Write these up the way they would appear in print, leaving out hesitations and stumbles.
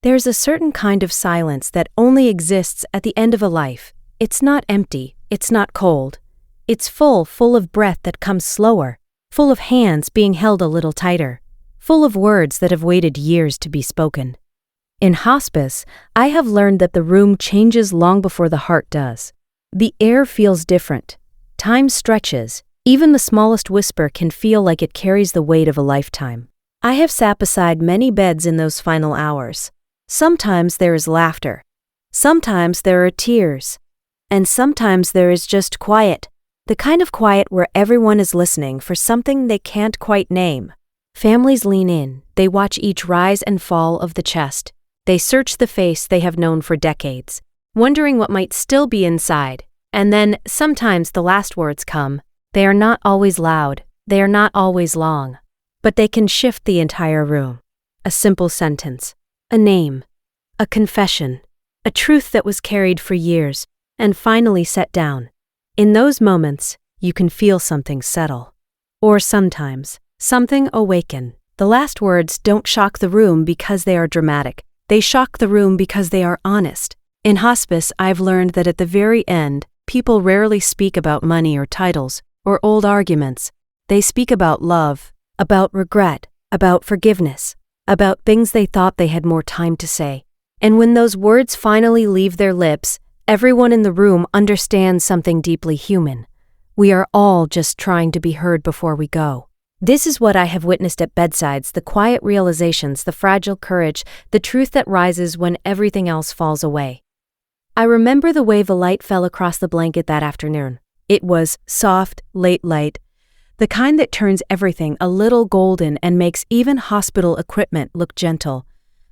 There's a certain kind of silence that only exists at the end of a life. It's not empty, it's not cold. It's full of breath that comes slower, full of hands being held a little tighter, full of words that have waited years to be spoken. In hospice, I have learned that the room changes long before the heart does. The air feels different. Time stretches. Even the smallest whisper can feel like it carries the weight of a lifetime. I have sat beside many beds in those final hours. Sometimes there is laughter. Sometimes there are tears. And sometimes there is just quiet. The kind of quiet where everyone is listening for something they can't quite name. Families lean in. They watch each rise and fall of the chest. They search the face they have known for decades, wondering what might still be inside. And then, sometimes the last words come. They are not always loud. They are not always long. But they can shift the entire room. A simple sentence. A name. A confession. A truth that was carried for years, and finally set down. In those moments, you can feel something settle. Or sometimes, something awaken. The last words don't shock the room because they are dramatic. They shock the room because they are honest. In hospice, I've learned that at the very end, people rarely speak about money or titles, or old arguments. They speak about love, about regret, about forgiveness, about things they thought they had more time to say. And when those words finally leave their lips, everyone in the room understands something deeply human. We are all just trying to be heard before we go. This is what I have witnessed at bedsides, the quiet realizations, the fragile courage, the truth that rises when everything else falls away. I remember the way the light fell across the blanket that afternoon. It was soft, late light, the kind that turns everything a little golden and makes even hospital equipment look gentle.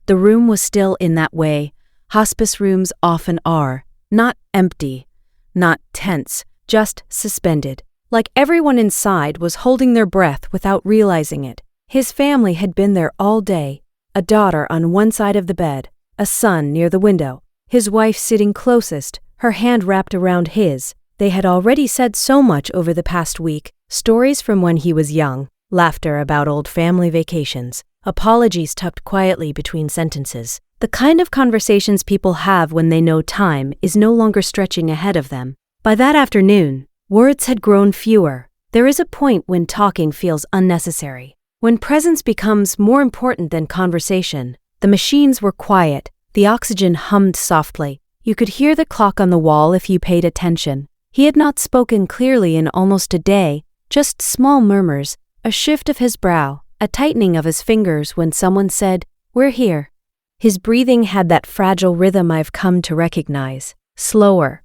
The room was still in that way. Hospice rooms often are. Not empty, not tense, just suspended. Like everyone inside was holding their breath without realizing it. His family had been there all day. A daughter on one side of the bed, a son near the window, his wife sitting closest, her hand wrapped around his. They had already said so much over the past week, stories from when he was young, laughter about old family vacations, apologies tucked quietly between sentences. The kind of conversations people have when they know time is no longer stretching ahead of them. By that afternoon, words had grown fewer. There is a point when talking feels unnecessary, when presence becomes more important than conversation. The machines were quiet, the oxygen hummed softly. You could hear the clock on the wall if you paid attention. He had not spoken clearly in almost a day, just small murmurs, a shift of his brow, a tightening of his fingers when someone said, "We're here." His breathing had that fragile rhythm I've come to recognize, slower,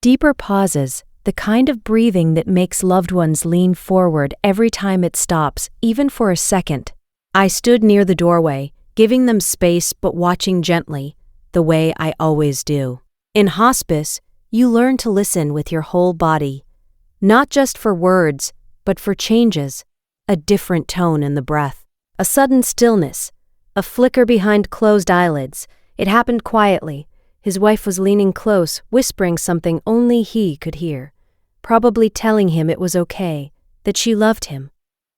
deeper pauses, the kind of breathing that makes loved ones lean forward every time it stops, even for a second. I stood near the doorway, giving them space but watching gently, the way I always do. In hospice, you learn to listen with your whole body, not just for words, but for changes, a different tone in the breath, a sudden stillness, a flicker behind closed eyelids. It happened quietly. His wife was leaning close, whispering something only he could hear, probably telling him it was okay, that she loved him,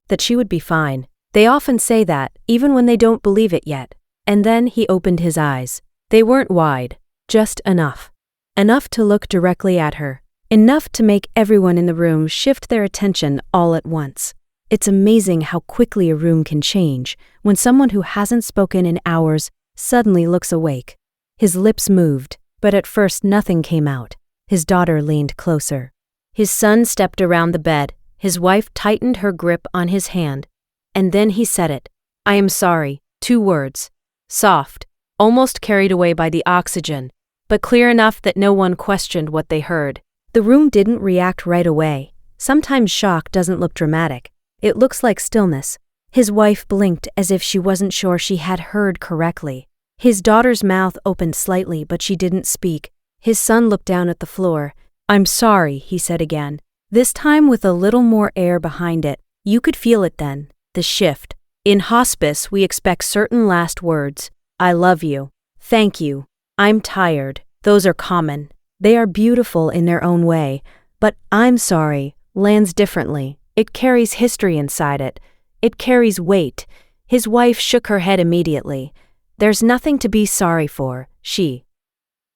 that she would be fine. They often say that, even when they don't believe it yet. And then he opened his eyes. They weren't wide, just enough. Enough to look directly at her. Enough to make everyone in the room shift their attention all at once. It's amazing how quickly a room can change when someone who hasn't spoken in hours suddenly looks awake. His lips moved, but at first nothing came out. His daughter leaned closer. His son stepped around the bed. His wife tightened her grip on his hand. And then he said it. "I am sorry." 2 words. Soft, almost carried away by the oxygen, but clear enough that no one questioned what they heard. The room didn't react right away. Sometimes shock doesn't look dramatic. It looks like stillness. His wife blinked as if she wasn't sure she had heard correctly. His daughter's mouth opened slightly, but she didn't speak. His son looked down at the floor. "I'm sorry," he said again, this time with a little more air behind it. You could feel it then, the shift. In hospice, we expect certain last words. "I love you." "Thank you." "I'm tired." Those are common. They are beautiful in their own way. But "I'm sorry" lands differently. It carries history inside it. It carries weight. His wife shook her head immediately. There's nothing to be sorry for, she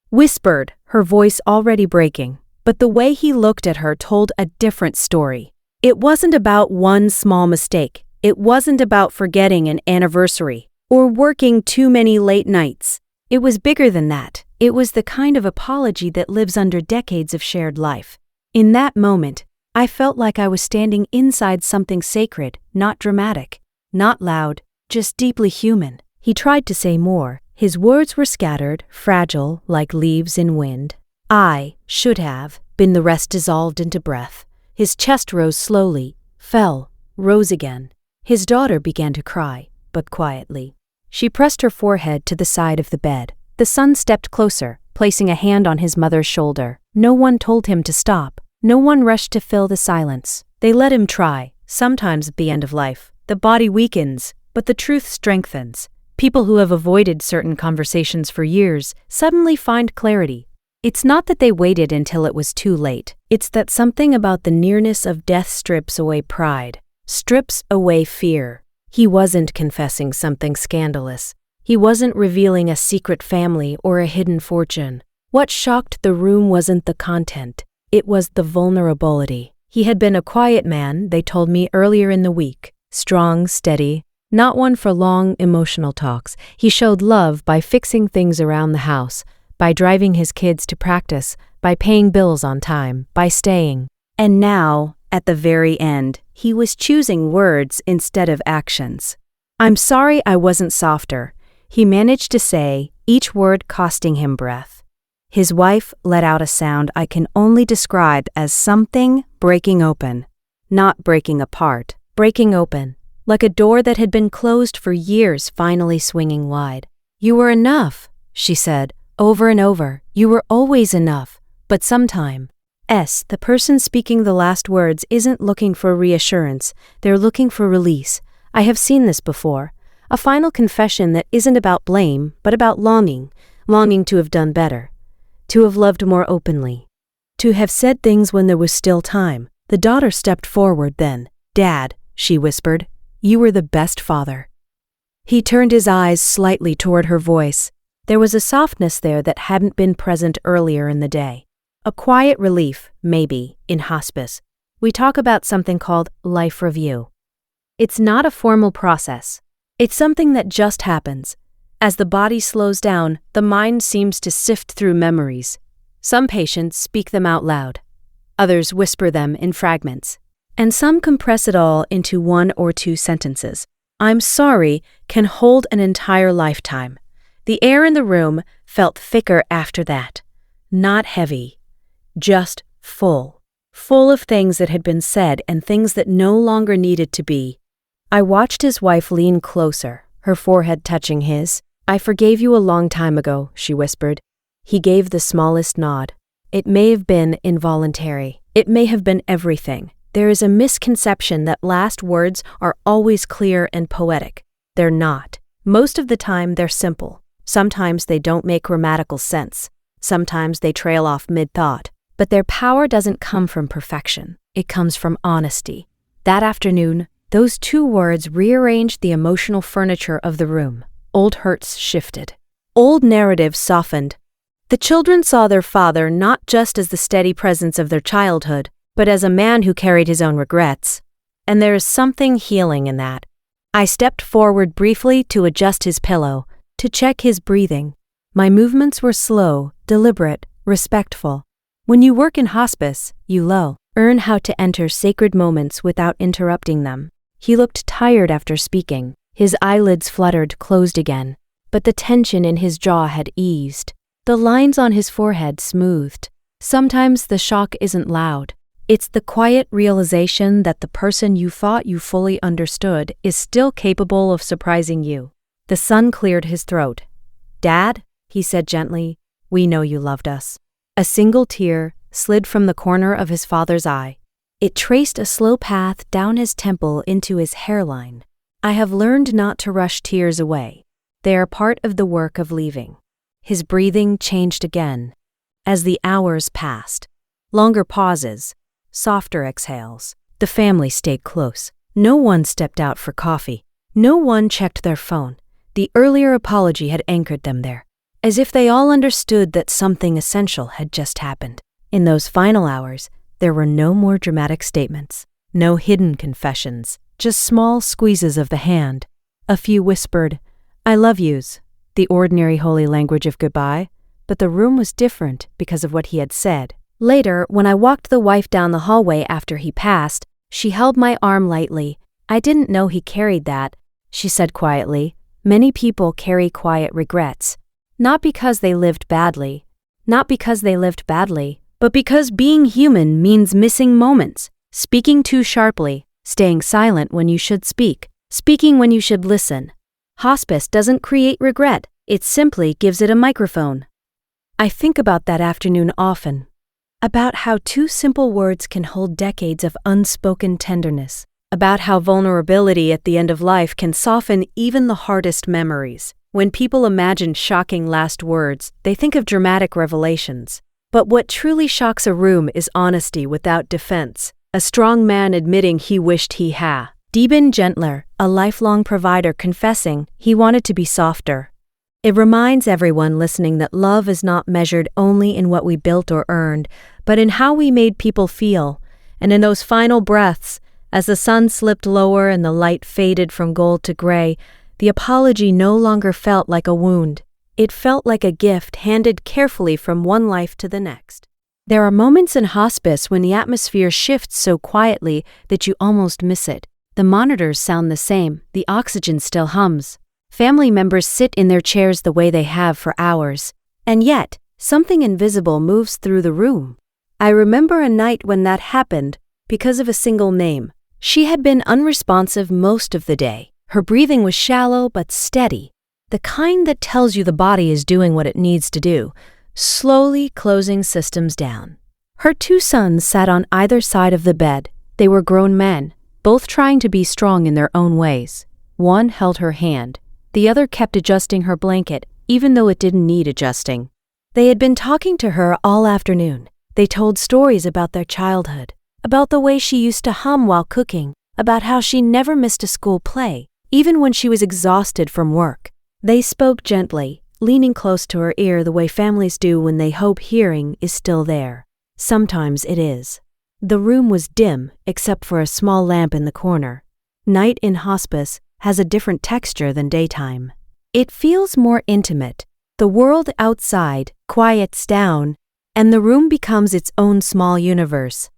whispered, her voice already breaking. But the way he looked at her told a different story. It wasn't about one small mistake. It wasn't about forgetting an anniversary or working too many late nights. It was bigger than that. It was the kind of apology that lives under decades of shared life. In that moment, I felt like I was standing inside something sacred, not dramatic, not loud, just deeply human. He tried to say more. His words were scattered, fragile, like leaves in wind. I should have been the rest dissolved into breath. His chest rose slowly, fell, rose again. His daughter began to cry, but quietly. She pressed her forehead to the side of the bed. The son stepped closer, placing a hand on his mother's shoulder. No one told him to stop. No one rushed to fill the silence. They let him try. Sometimes at the end of life, the body weakens, but the truth strengthens. People who have avoided certain conversations for years suddenly find clarity. It's not that they waited until it was too late. It's that something about the nearness of death strips away pride, strips away fear. He wasn't confessing something scandalous. He wasn't revealing a secret family or a hidden fortune. What shocked the room wasn't the content. It was the vulnerability. He had been a quiet man, they told me earlier in the week. Strong, steady, not one for long emotional talks. He showed love by fixing things around the house, by driving his kids to practice, by paying bills on time, by staying. And now, at the very end, he was choosing words instead of actions. I'm sorry I wasn't softer, he managed to say, each word costing him breath. His wife let out a sound I can only describe as something breaking open. Not breaking apart, breaking open, like a door that had been closed for years finally swinging wide. You were enough, she said, over and over. You were always enough, but sometimes. The person speaking the last words isn't looking for reassurance, they're looking for release. I have seen this before. A final confession that isn't about blame, but about longing to have done better, to have loved more openly, to have said things when there was still time. The daughter stepped forward then. Dad, she whispered, you were the best father. He turned his eyes slightly toward her voice. There was a softness there that hadn't been present earlier in the day. A quiet relief, maybe, in hospice. We talk about something called life review. It's not a formal process. It's something that just happens. As the body slows down, the mind seems to sift through memories. Some patients speak them out loud. Others whisper them in fragments. And some compress it all into 1 or 2 sentences. I'm sorry can hold an entire lifetime. The air in the room felt thicker after that. Not heavy. Just full. Full of things that had been said and things that no longer needed to be. I watched his wife lean closer, her forehead touching his. I forgave you a long time ago, she whispered. He gave the smallest nod. It may have been involuntary. It may have been everything. There is a misconception that last words are always clear and poetic. They're not. Most of the time they're simple. Sometimes they don't make grammatical sense. Sometimes they trail off mid-thought. But their power doesn't come from perfection. It comes from honesty. That afternoon, those 2 words rearranged the emotional furniture of the room. Old hurts shifted. Old narratives softened. The children saw their father not just as the steady presence of their childhood, but as a man who carried his own regrets. And there is something healing in that. I stepped forward briefly to adjust his pillow, to check his breathing. My movements were slow, deliberate, respectful. When you work in hospice, you learn how to enter sacred moments without interrupting them. He looked tired after speaking. His eyelids fluttered, closed again. But the tension in his jaw had eased. The lines on his forehead smoothed. Sometimes the shock isn't loud. It's the quiet realization that the person you thought you fully understood is still capable of surprising you. The son cleared his throat. Dad, he said gently, we know you loved us. A single tear slid from the corner of his father's eye. It traced a slow path down his temple into his hairline. I have learned not to rush tears away. They are part of the work of leaving. His breathing changed again. As the hours passed, longer pauses, softer exhales, the family stayed close. No one stepped out for coffee. No one checked their phone. The earlier apology had anchored them there, as if they all understood that something essential had just happened. In those final hours, there were no more dramatic statements, no hidden confessions, just small squeezes of the hand. A few whispered, "I love yous," the ordinary holy language of goodbye, but the room was different because of what he had said. Later, when I walked the wife down the hallway after he passed, she held my arm lightly. "I didn't know he carried that," she said quietly. "Many people carry quiet regrets. Not because they lived badly, but because being human means missing moments, speaking too sharply, staying silent when you should speak, speaking when you should listen. Hospice doesn't create regret, it simply gives it a microphone." I think about that afternoon often, about how two simple words can hold decades of unspoken tenderness, about how vulnerability at the end of life can soften even the hardest memories. When people imagine shocking last words, they think of dramatic revelations. But what truly shocks a room is honesty without defense, a strong man admitting he wished he had been gentler, a lifelong provider confessing he wanted to be softer. It reminds everyone listening that love is not measured only in what we built or earned, but in how we made people feel. And in those final breaths, as the sun slipped lower and the light faded from gold to gray, the apology no longer felt like a wound. It felt like a gift handed carefully from one life to the next. There are moments in hospice when the atmosphere shifts so quietly that you almost miss it. The monitors sound the same, the oxygen still hums. Family members sit in their chairs the way they have for hours. And yet, something invisible moves through the room. I remember a night when that happened because of a single name. She had been unresponsive most of the day. Her breathing was shallow but steady, the kind that tells you the body is doing what it needs to do, slowly closing systems down. Her two sons sat on either side of the bed. They were grown men, both trying to be strong in their own ways. One held her hand. The other kept adjusting her blanket, even though it didn't need adjusting. They had been talking to her all afternoon. They told stories about their childhood, about the way she used to hum while cooking, about how she never missed a school play, even when she was exhausted from work. They spoke gently, leaning close to her ear the way families do when they hope hearing is still there. Sometimes it is. The room was dim, except for a small lamp in the corner. Night in hospice has a different texture than daytime. It feels more intimate. The world outside quiets down, and the room becomes its own small universe.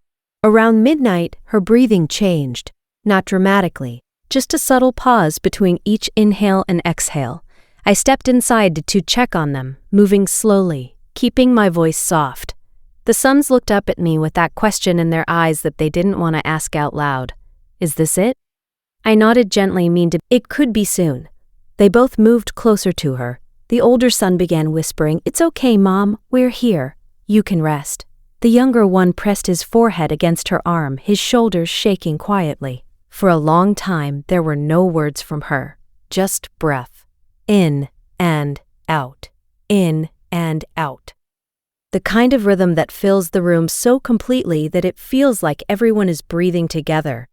Around midnight, her breathing changed, not dramatically, just a subtle pause between each inhale and exhale. I stepped inside to check on them, moving slowly, keeping my voice soft. The sons looked up at me with that question in their eyes that they didn't want to ask out loud. "Is this it?" I nodded gently, it could be soon. They both moved closer to her. The older son began whispering, "It's okay, Mom, we're here. You can rest." The younger one pressed his forehead against her arm, his shoulders shaking quietly. For a long time, there were no words from her, just breath. In and out, in and out. The kind of rhythm that fills the room so completely that it feels like everyone is breathing together.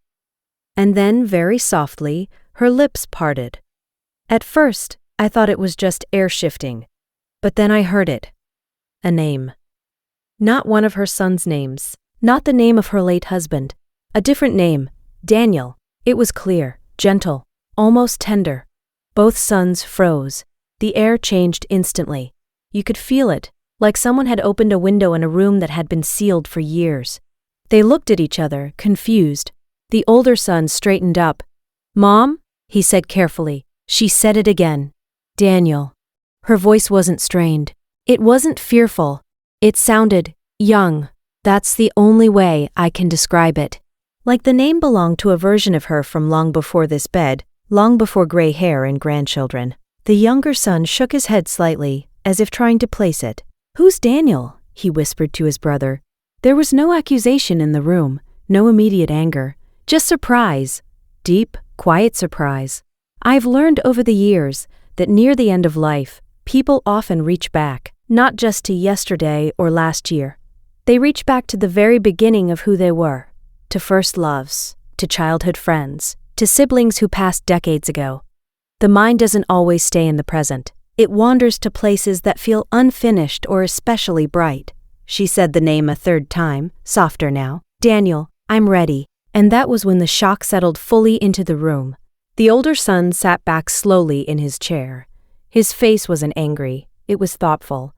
And then, very softly, her lips parted. At first, I thought it was just air shifting, but then I heard it. A name. Not one of her sons' names, not the name of her late husband. A different name. Daniel. It was clear, gentle, almost tender. Both sons froze. The air changed instantly. You could feel it, like someone had opened a window in a room that had been sealed for years. They looked at each other, confused. The older son straightened up. "Mom?" he said carefully. She said it again. "Daniel." Her voice wasn't strained. It wasn't fearful. It sounded young. That's the only way I can describe it. Like the name belonged to a version of her from long before this bed, long before gray hair and grandchildren. The younger son shook his head slightly, as if trying to place it. "Who's Daniel?" he whispered to his brother. There was no accusation in the room, no immediate anger, just surprise, deep, quiet surprise. I've learned over the years that near the end of life, people often reach back, not just to yesterday or last year. They reach back to the very beginning of who they were, to first loves, to childhood friends, to siblings who passed decades ago. The mind doesn't always stay in the present. It wanders to places that feel unfinished or especially bright. She said the name a third time, softer now. Daniel, I'm ready. And that was when the shock settled fully into the room. The older son sat back slowly in his chair. His face wasn't angry, it was thoughtful,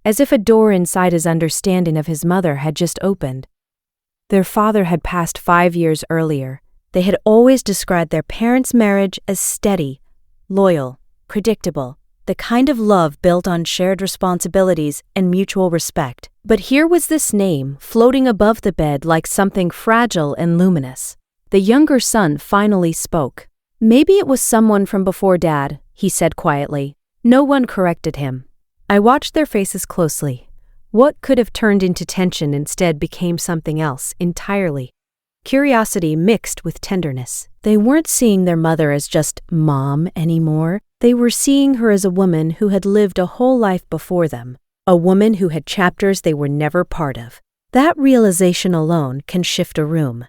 as if a door inside his understanding of his mother had just opened. Their father had passed 5 years earlier. They had always described their parents' marriage as steady, loyal, predictable, the kind of love built on shared responsibilities and mutual respect. But here was this name floating above the bed like something fragile and luminous. The younger son finally spoke. Maybe it was someone from before Dad, he said quietly. No one corrected him. I watched their faces closely. What could have turned into tension instead became something else entirely. Curiosity mixed with tenderness. They weren't seeing their mother as just mom anymore. They were seeing her as a woman who had lived a whole life before them. A woman who had chapters they were never part of. That realization alone can shift a room.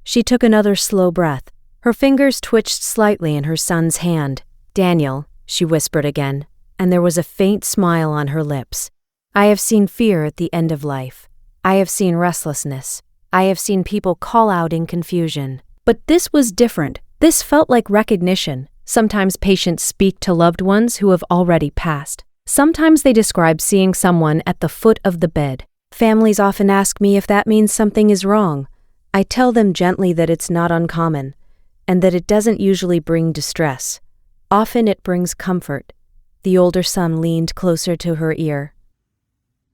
She took another slow breath. Her fingers twitched slightly in her son's hand. Daniel, she whispered again, and there was a faint smile on her lips. I have seen fear at the end of life. I have seen restlessness. I have seen people call out in confusion. But this was different. This felt like recognition. Sometimes patients speak to loved ones who have already passed. Sometimes they describe seeing someone at the foot of the bed. Families often ask me if that means something is wrong. I tell them gently that it's not uncommon, and that it doesn't usually bring distress. Often it brings comfort. The older son leaned closer to her ear.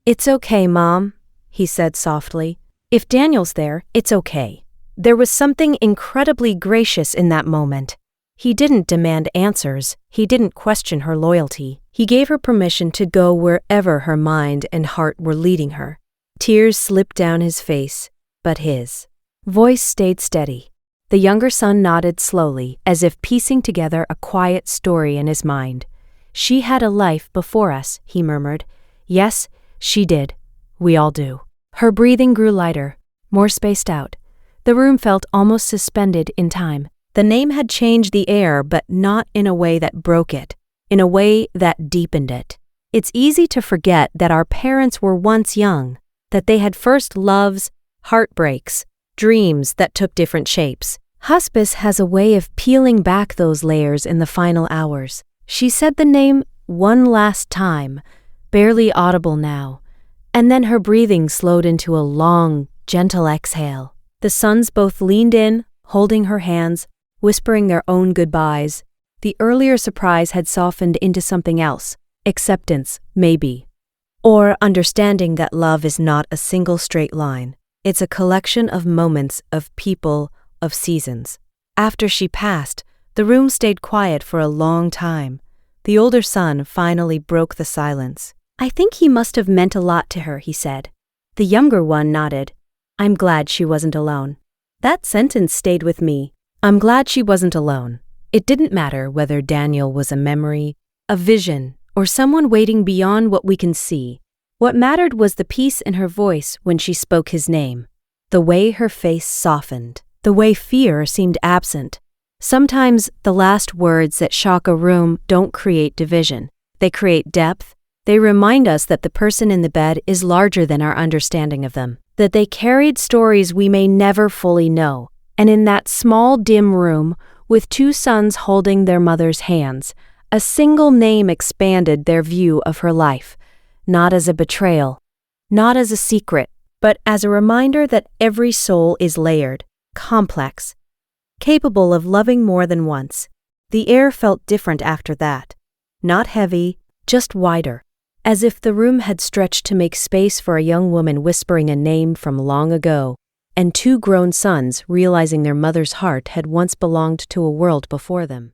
It's okay, Mom, he said softly. If Daniel's there, it's okay. There was something incredibly gracious in that moment. He didn't demand answers. He didn't question her loyalty. He gave her permission to go wherever her mind and heart were leading her. Tears slipped down his face, but his voice stayed steady. The younger son nodded slowly, as if piecing together a quiet story in his mind. She had a life before us, he murmured. Yes, she did. We all do. Her breathing grew lighter, more spaced out. The room felt almost suspended in time. The name had changed the air, but not in a way that broke it, in a way that deepened it. It's easy to forget that our parents were once young, that they had first loves, heartbreaks, dreams that took different shapes. Hospice has a way of peeling back those layers in the final hours. She said the name one last time, barely audible now, and then her breathing slowed into a long, gentle exhale. The sons both leaned in, holding her hands, whispering their own goodbyes. The earlier surprise had softened into something else. Acceptance, maybe. Or understanding that love is not a single straight line. It's a collection of moments, of people, of seasons. After she passed, the room stayed quiet for a long time. The older son finally broke the silence. I think he must have meant a lot to her, he said. The younger one nodded. I'm glad she wasn't alone. That sentence stayed with me. I'm glad she wasn't alone. It didn't matter whether Daniel was a memory, a vision, or someone waiting beyond what we can see. What mattered was the peace in her voice when she spoke his name, the way her face softened, the way fear seemed absent. Sometimes the last words that shock a room don't create division. They create depth. They remind us that the person in the bed is larger than our understanding of them, that they carried stories we may never fully know. And in that small, dim room, with two sons holding their mother's hands, a single name expanded their view of her life, not as a betrayal, not as a secret, but as a reminder that every soul is layered, complex, capable of loving more than once. The air felt different after that, not heavy, just wider, as if the room had stretched to make space for a young woman whispering a name from long ago, and two grown sons realizing their mother's heart had once belonged to a world before them.